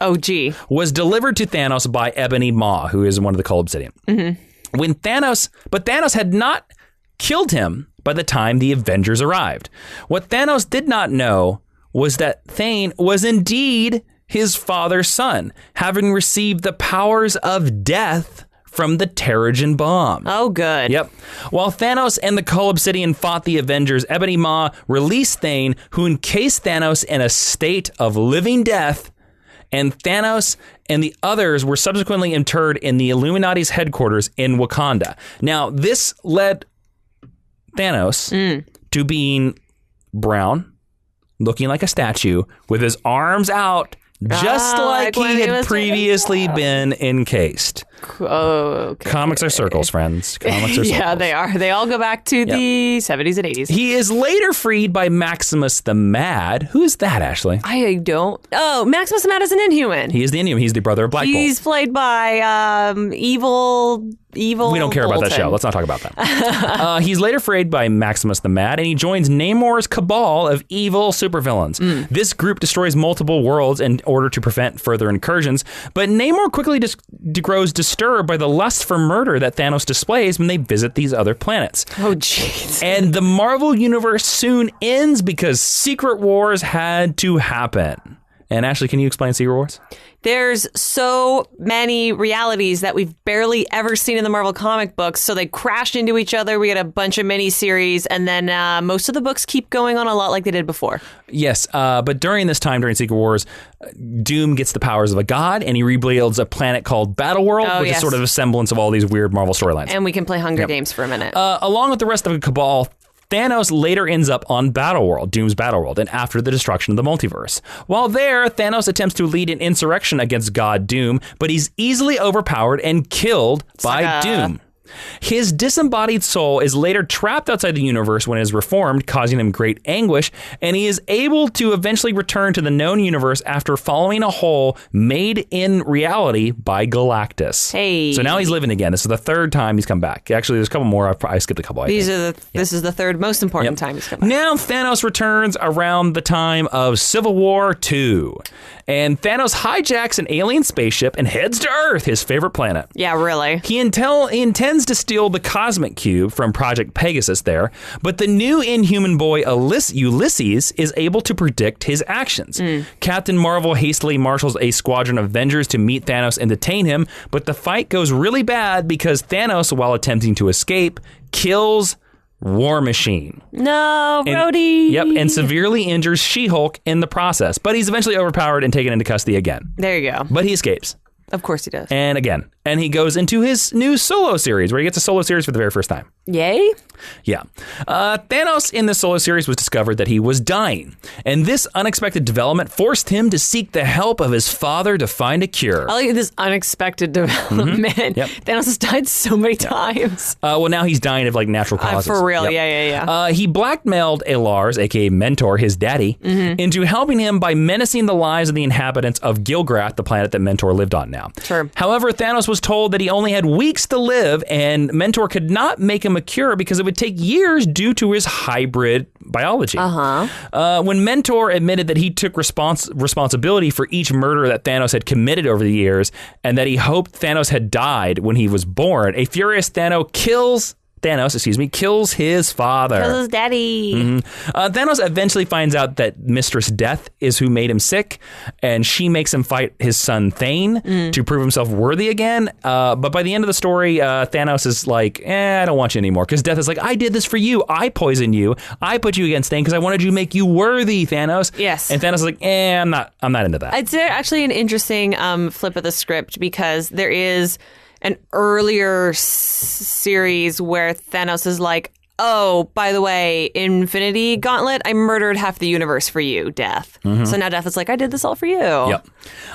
OG. Was delivered to Thanos by Ebony Maw, who is one of the Cull Obsidian. But Thanos had not killed him by the time the Avengers arrived. What Thanos did not know was that Thane was indeed his father's son, having received the powers of death from the Terrigen bomb. Oh, good. Yep. While Thanos and the Cull Obsidian fought the Avengers, Ebony Maw released Thane, who encased Thanos in a state of living death, and Thanos and the others were subsequently interred in the Illuminati's headquarters in Wakanda. Now, this led Thanos to being brown, looking like a statue, with his arms out, just like he had previously been encased. Oh, okay. Comics are circles, friends. Comics are circles. Yeah, they are. They all go back to the 70s and 80s. He is later freed by Maximus the Mad. Who is that, Ashley? I don't. Oh, Maximus the Mad is an Inhuman. He is the Inhuman. He's the brother of Black Bolt. He's played by evil. We don't care about that show. Let's not talk about that. He's later freed by Maximus the Mad, and he joins Namor's cabal of evil supervillains. This group destroys multiple worlds in order to prevent further incursions, but Namor quickly grows disturbed by the lust for murder that Thanos displays when they visit these other planets. Oh, jeez. And the Marvel Universe soon ends because Secret Wars had to happen. And Ashley, can you explain Secret Wars? There's so many realities that we've barely ever seen in the Marvel comic books. So they crashed into each other. We get a bunch of miniseries, and then most of the books keep going on a lot like they did before. Yes, but during this time, during Secret Wars, Doom gets the powers of a god, and he rebuilds a planet called Battleworld, which is sort of a semblance of all these weird Marvel storylines. And we can play Hunger Games for a minute. Along with the rest of the Cabal, Thanos later ends up on Battleworld, Doom's Battleworld, and after the destruction of the multiverse. While there, Thanos attempts to lead an insurrection against God Doom, but he's easily overpowered and killed by Doom. His disembodied soul is later trapped outside the universe when it is reformed, causing him great anguish, and he is able to eventually return to the known universe after following a hole made in reality by Galactus. Hey. So now he's living again. This is the third time he's come back. Actually, there's a couple more. I skipped a couple. This is the third most important time he's come back. Now Thanos returns around the time of Civil War II. And Thanos hijacks an alien spaceship and heads to Earth, his favorite planet. Yeah, really. He intends to steal the Cosmic Cube from Project Pegasus there, but the new Inhuman boy Ulysses is able to predict his actions. Captain Marvel hastily marshals a squadron of Avengers to meet Thanos and detain him, but the fight goes really bad because Thanos, while attempting to escape, kills War Machine. No, Rhodey. Yep, and severely injures She-Hulk in the process. But he's eventually overpowered and taken into custody again. There you go. But he escapes. Of course he does. And again. And he goes into his new solo series, where he gets a solo series for the very first time. Yay? Yeah. Thanos in the solo series was discovered that he was dying. And this unexpected development forced him to seek the help of his father to find a cure. I like this unexpected development. Yep. Thanos has died so many times. Well, now he's dying of natural causes. For real, yeah. He blackmailed Lars, a.k.a. Mentor, his daddy, into helping him by menacing the lives of the inhabitants of Gilgrath, the planet that Mentor lived on now. Sure. However, Thanos was told that he only had weeks to live, and Mentor could not make him a cure because it would take years due to his hybrid biology. When Mentor admitted that he took responsibility for each murder that Thanos had committed over the years, and that he hoped Thanos had died when he was born, a furious Thanos kills Thanos, kills his father. Kills his daddy. Thanos eventually finds out that Mistress Death is who made him sick, and she makes him fight his son Thane to prove himself worthy again. But by the end of the story, Thanos is like, I don't want you anymore. Because Death is like, I did this for you. I poisoned you. I put you against Thane because I wanted to make you worthy, Thanos. Yes. And Thanos is like, I'm not into that. It's actually an interesting flip of the script because there is an earlier series where Thanos is like, oh, by the way, Infinity Gauntlet, I murdered half the universe for you, Death. So now Death is like, I did this all for you. Yep.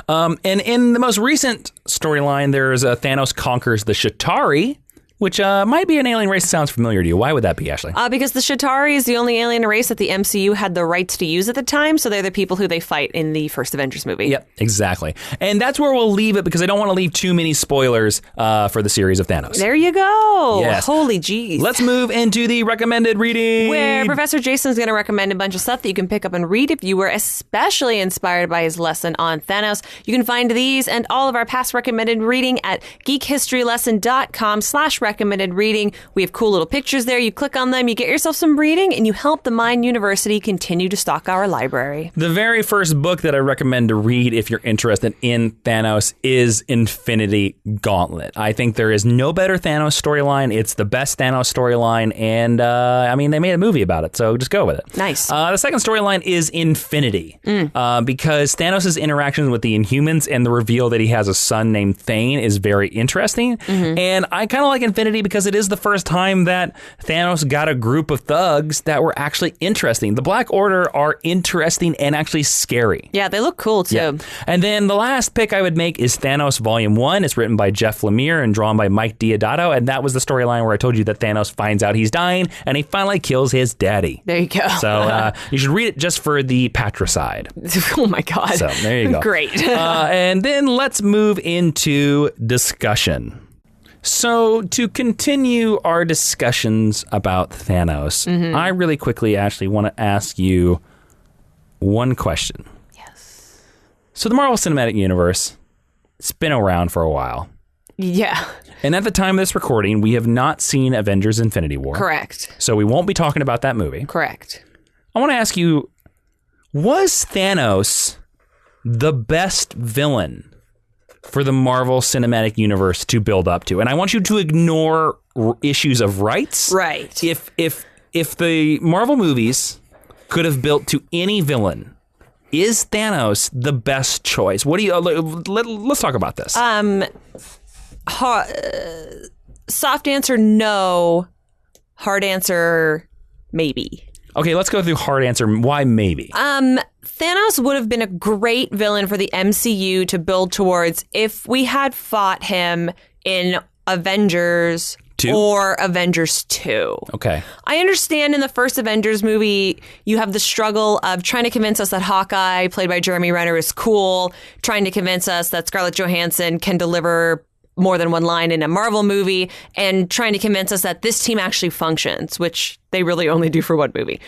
And in the most recent storyline, there's Thanos conquers the Chitauri, which might be an alien race that sounds familiar to you. Why would that be, Ashley? Because the Chitauri is the only alien race that the MCU had the rights to use at the time, so they're the people who they fight in the first Avengers movie. Yep, exactly. And that's where we'll leave it because I don't want to leave too many spoilers for the series of Thanos. There you go. Yes. Holy jeez. Let's move into the recommended reading. Where Professor Jason's going to recommend a bunch of stuff that you can pick up and read if you were especially inspired by his lesson on Thanos. You can find these and all of our past recommended reading at geekhistorylesson.com/recommended reading. We have cool little pictures there. You click on them, you get yourself some reading, and you help the Mind University continue to stock our library. The very first book that I recommend to read if you're interested in Thanos is Infinity Gauntlet. I think there is no better Thanos storyline. It's the best Thanos storyline, and they made a movie about it, so just go with it. Nice. The second storyline is Infinity, because Thanos' interactions with the Inhumans and the reveal that he has a son named Thane is very interesting, and I kind of like Infinity because it is the first time that Thanos got a group of thugs that were actually interesting. The Black Order are interesting and actually scary. Yeah, they look cool, too. Yeah. And then the last pick I would make is Thanos Volume 1. It's written by Jeff Lemire and drawn by Mike Deodato, and that was the storyline where I told you that Thanos finds out he's dying, and he finally kills his daddy. There you go. So you should read it just for the patricide. Oh, my God. So there you go. Great. And then let's move into discussion. So to continue our discussions about Thanos, I really quickly actually want to ask you one question. Yes. So the Marvel Cinematic Universe, it's been around for a while. Yeah. And at the time of this recording, we have not seen Avengers Infinity War. Correct. So we won't be talking about that movie. Correct. I want to ask you, was Thanos the best villain for the Marvel Cinematic Universe to build up to? And I want you to ignore issues of rights. Right. If the Marvel movies could have built to any villain, is Thanos the best choice? What do you? Let's talk about this. Soft answer, no. Hard answer, maybe. Okay, let's go through hard answer. Why maybe? Thanos would have been a great villain for the MCU to build towards if we had fought him in Avengers 2? Or Avengers 2. Okay. I understand in the first Avengers movie, you have the struggle of trying to convince us that Hawkeye, played by Jeremy Renner, is cool, trying to convince us that Scarlett Johansson can deliver more than one line in a Marvel movie, and trying to convince us that this team actually functions, which they really only do for one movie.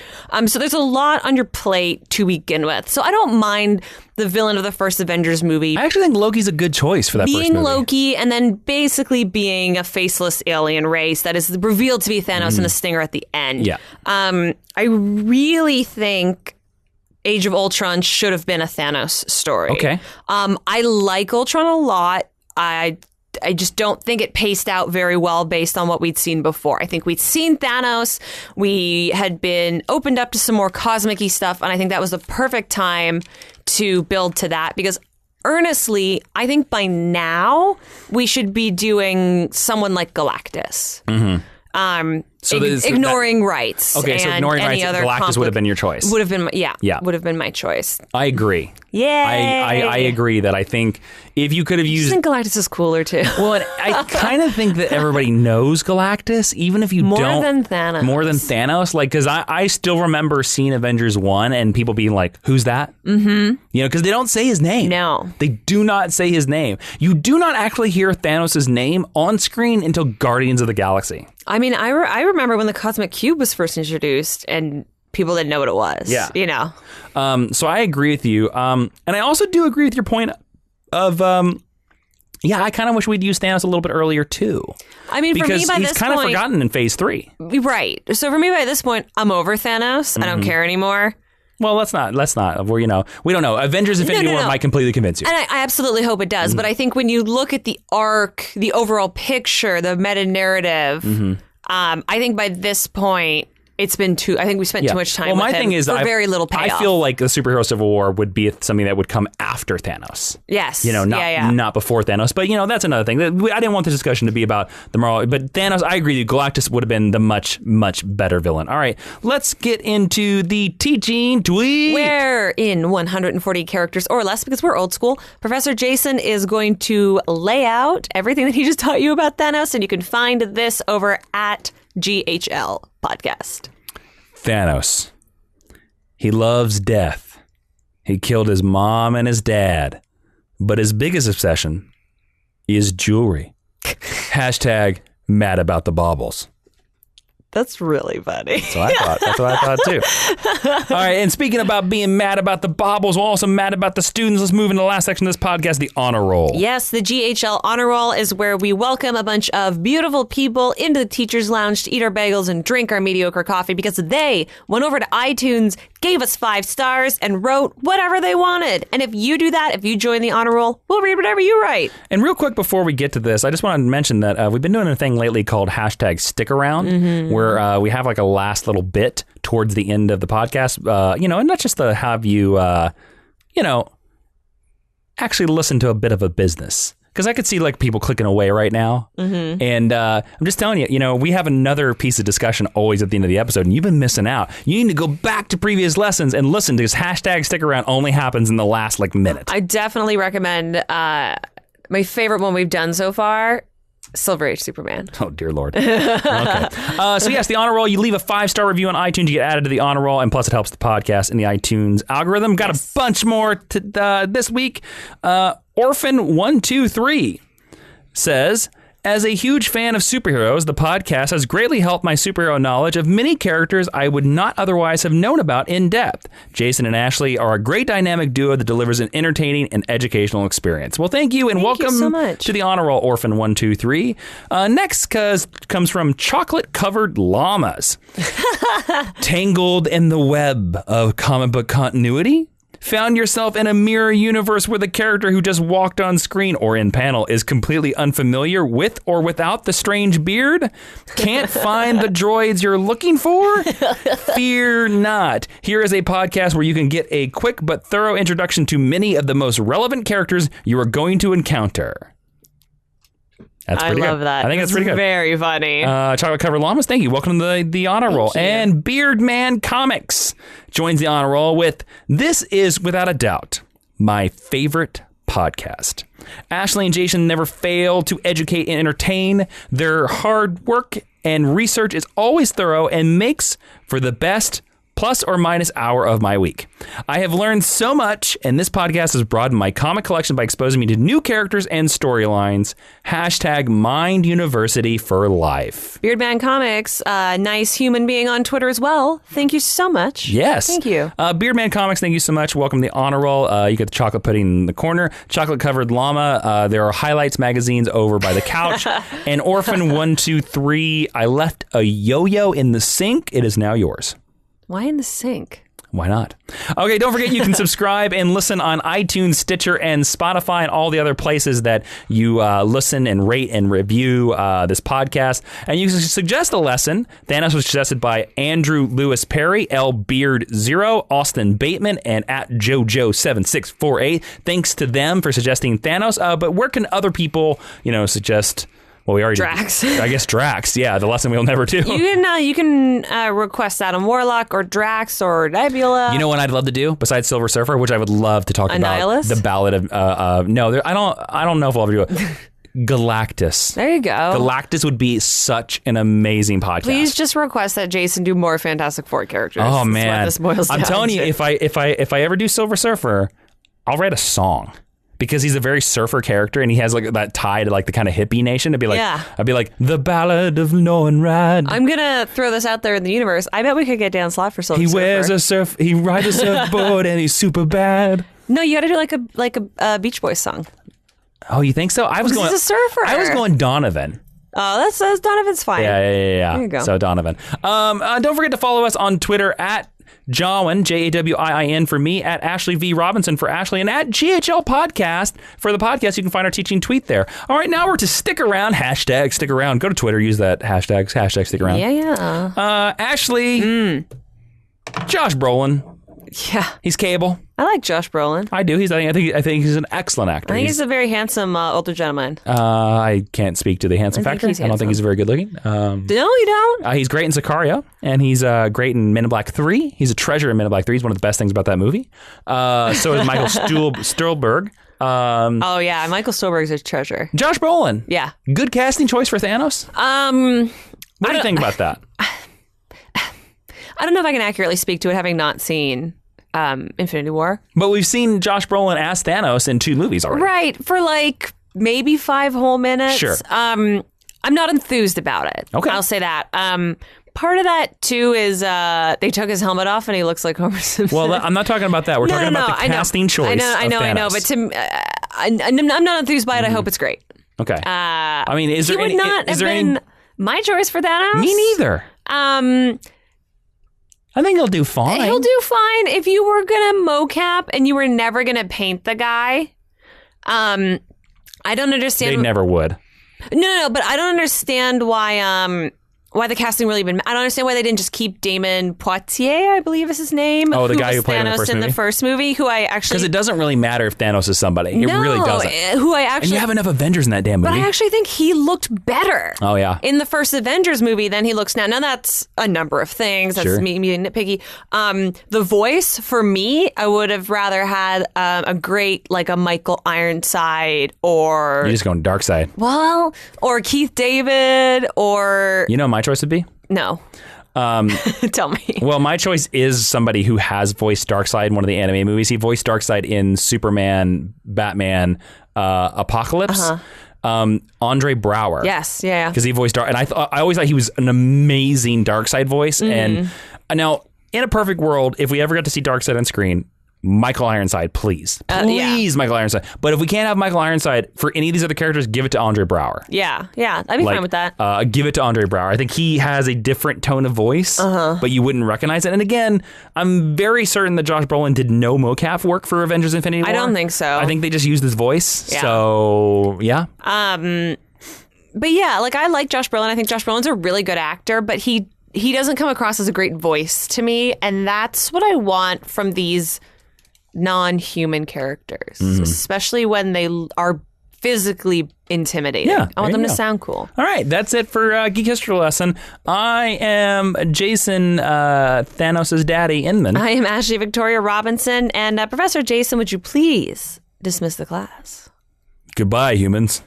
So there's a lot on your plate to begin with. So I don't mind the villain of the first Avengers movie. I actually think Loki's a good choice for that first movie. Being Loki and then basically being a faceless alien race that is revealed to be Thanos and the Stinger at the end. Yeah. I really think Age of Ultron should have been a Thanos story. Okay. I like Ultron a lot. I just don't think it paced out very well based on what we'd seen before. I think we'd seen Thanos. We had been opened up to some more cosmic-y stuff, and I think that was the perfect time to build to that because earnestly, I think by now we should be doing someone like Galactus. Ignoring rights. Okay, so ignoring rights, Galactus would have been your choice. Would have been, would have been my choice. I agree. Yeah, I agree that I think if you could have used... I think Galactus is cooler too. Well, I kind of think that everybody knows Galactus, even if you don't... More than Thanos. More than Thanos. Like, because I still remember seeing Avengers 1 and people being like, who's that? Mm-hmm. You know, because they don't say his name. No. They do not say his name. You do not actually hear Thanos' name on screen until Guardians of the Galaxy. I mean, I remember when the Cosmic Cube was first introduced and people didn't know what it was. Yeah. You know? So I agree with you. And I also do agree with your point of Yeah, I kind of wish we'd used Thanos a little bit earlier too. I mean, because for me, by he's this kind of point, forgotten in Phase 3. Right. So for me, by this point, I'm over Thanos. I don't care anymore. Well, let's not. We don't know. Avengers Infinity War might completely convince you. And I absolutely hope it does. But I think when you look at the arc, the overall picture, the meta narrative, I think by this point, it's been I think we spent too much time with him for very little payoff. I feel like the superhero Civil War would be something that would come after Thanos. Yes. Not before Thanos. But, that's another thing. I didn't want the discussion to be about the moral. But Thanos, I agree with you. Galactus would have been the much, much better villain. All right. Let's get into the teaching tweet. Where in 140 characters or less, because we're old school, Professor Jason is going to lay out everything that he just taught you about Thanos. And you can find this over at GHL Podcast. Thanos. He loves death. He killed his mom and his dad. But his biggest obsession is jewelry. Hashtag mad about the baubles. That's really funny. That's what I thought too. All right, and speaking about being mad about the baubles, we're also mad about the students. Let's move into the last section of this podcast, the honor roll. Yes, the GHL honor roll is where we welcome a bunch of beautiful people into the teacher's lounge to eat our bagels and drink our mediocre coffee because they went over to iTunes, gave us 5 stars, and wrote whatever they wanted. And if you do that, if you join the honor roll, we'll read whatever you write. And real quick before we get to this, I just want to mention that we've been doing a thing lately called hashtag stick around, where we have like a last little bit towards the end of the podcast, and not just to have you, actually listen to a bit of a business. Because I could see like people clicking away right now. And I'm just telling you, we have another piece of discussion always at the end of the episode, and you've been missing out. You need to go back to previous lessons and listen, because hashtag stick around only happens in the last minute. I definitely recommend my favorite one we've done so far, Silver Age Superman. Oh, dear Lord. Okay. So, yes, the honor roll, you leave a 5-star review on iTunes, you get added to the honor roll, and plus it helps the podcast in the iTunes algorithm. Got a bunch more this week. Orphan123 says, as a huge fan of superheroes, the podcast has greatly helped my superhero knowledge of many characters I would not otherwise have known about in depth. Jason and Ashley are a great dynamic duo that delivers an entertaining and educational experience. Well, thank you, and welcome so much to the honor roll, Orphan123. Next comes from Chocolate-Covered Llamas. Tangled in the web of comic book continuity? Found yourself in a mirror universe where the character who just walked on screen or in panel is completely unfamiliar with or without the strange beard? Can't find the droids you're looking for? Fear not. Here is a podcast where you can get a quick but thorough introduction to many of the most relevant characters you are going to encounter. That's pretty good. I love that. I think that's pretty good. Very funny. Chocolate Covered Llamas, thank you. Welcome to the honor roll. And Beardman Comics joins the honor roll with, this is without a doubt my favorite podcast. Ashley and Jason never fail to educate and entertain. Their hard work and research is always thorough and makes for the best plus or minus hour of my week. I have learned so much, and this podcast has broadened my comic collection by exposing me to new characters and storylines. Hashtag Mind University for life. Beardman Comics, nice human being on Twitter as well. Thank you so much. Yes. Thank you. Beardman Comics, thank you so much. Welcome to the honor roll. You get the chocolate pudding in the corner. Chocolate Covered Llama. There are highlights magazines over by the couch. And Orphan123, I left a yo-yo in the sink. It is now yours. Why in the sink? Why not? Okay, don't forget you can subscribe and listen on iTunes, Stitcher, and Spotify, and all the other places that you listen and rate and review this podcast. And you can suggest a lesson. Thanos was suggested by Andrew Lewis Perry, L Beard 0, Austin Bateman, and at JoJo7648. Thanks to them for suggesting Thanos. But where can other people, suggest? Well, we already Drax. I guess Drax. Yeah, the lesson we'll never do. You can request that on Warlock or Drax or Nebula. You know what I'd love to do besides Silver Surfer, which I would love to talk Annihilus? about the Ballad of. No, I don't know if I'll ever do it. Galactus. There you go. Galactus would be such an amazing podcast. Please just request that Jason do more Fantastic Four characters. Oh man, that's what this boils I'm down telling you, to. if I ever do Silver Surfer, I'll write a song. Because he's a very surfer character and he has like that tie to like the kind of hippie nation. I'd be like, the Ballad of Nornrad. I'm gonna throw this out there in the universe. I bet we could get Dan Slott for Silver Surfer. He rides a surfboard and he's super bad. No, you gotta do like a Beach Boys song. Oh, you think so? I was going. He's a surfer. I was going Donovan. Oh, that's Donovan's fine. Yeah. There you go. So Donovan. Don't forget to follow us on Twitter at Jawiin, Jawiin for me, at Ashley V. Robinson for Ashley, and at GHL Podcast for the podcast. You can find our teaching tweet there. All right, now we're to stick around. Hashtag stick around. Go to Twitter. Use that hashtag stick around. Yeah. Ashley. Josh Brolin. Yeah. He's Cable. I like Josh Brolin. I do. I think he's an excellent actor. I think he's a very handsome older gentleman. I can't speak to the handsome factor. I don't think he's very good looking. No, you don't. He's great in Sicario, and he's great in Men in Black 3. He's a treasure in Men in Black 3. He's one of the best things about that movie. So is Michael Stuhlbarg. Oh, yeah. Michael Stuhlbarg's a treasure. Josh Brolin. Yeah. Good casting choice for Thanos. What do you think about that? I don't know if I can accurately speak to it, having not seen Infinity War. But we've seen Josh Brolin as Thanos in 2 movies already. Right, for like maybe 5 whole minutes. Sure. I'm not enthused about it. Okay. I'll say that. Part of that, too, is they took his helmet off and he looks like Homer Simpson. Well, I'm not talking about that. We're talking about the casting choice. I know. But I'm not enthused by it. I hope it's great. Okay. I mean, is he there would any... not have been my choice for Thanos. Me neither. I think he'll do fine. He'll do fine. If you were going to mocap and you were never going to paint the guy, I don't understand. They never would. No, but I don't understand why the casting really been. I don't understand why they didn't just keep Damon Poitier, I believe is his name. Oh, the guy who played Thanos in the first movie? Who I actually... Because it doesn't really matter if Thanos is somebody. It really doesn't. Who I actually... And you have enough Avengers in that damn movie. But I actually think he looked better. Oh, yeah. In the first Avengers movie than he looks now. Now, that's a number of things. That's Sure. me being nitpicky. The voice, for me, I would have rather had a great, like a Michael Ironside or... You're just going dark side. Well, or Keith David or... You know what my choice would be? No. Tell me. Well, my choice is somebody who has voiced Darkseid in one of the anime movies. He voiced Darkseid in Superman, Batman, Apocalypse. Andre Braugher. Yes, yeah. Because he voiced Dark, and I always thought he was an amazing Darkseid voice. And now, in a perfect world, if we ever got to see Darkseid on screen, Michael Ironside, please. Please, Michael Ironside. But if we can't have Michael Ironside for any of these other characters, give it to Andre Braugher. Yeah, I'd be fine with that. Give it to Andre Braugher. I think he has a different tone of voice, but you wouldn't recognize it. And again, I'm very certain that Josh Brolin did no mocap work for Avengers Infinity War. I don't think so. I think they just used his voice. Yeah. So, yeah. But yeah, like I like Josh Brolin. I think Josh Brolin's a really good actor, but he doesn't come across as a great voice to me. And that's what I want from these non-human characters, especially when they are physically intimidating. Yeah, I want them to go. sound cool. All right, that's it for Geek History Lesson. I am Jason, Thanos' daddy, Inman. I am Ashley Victoria Robinson, and Professor Jason, would you please dismiss the class? Goodbye, humans.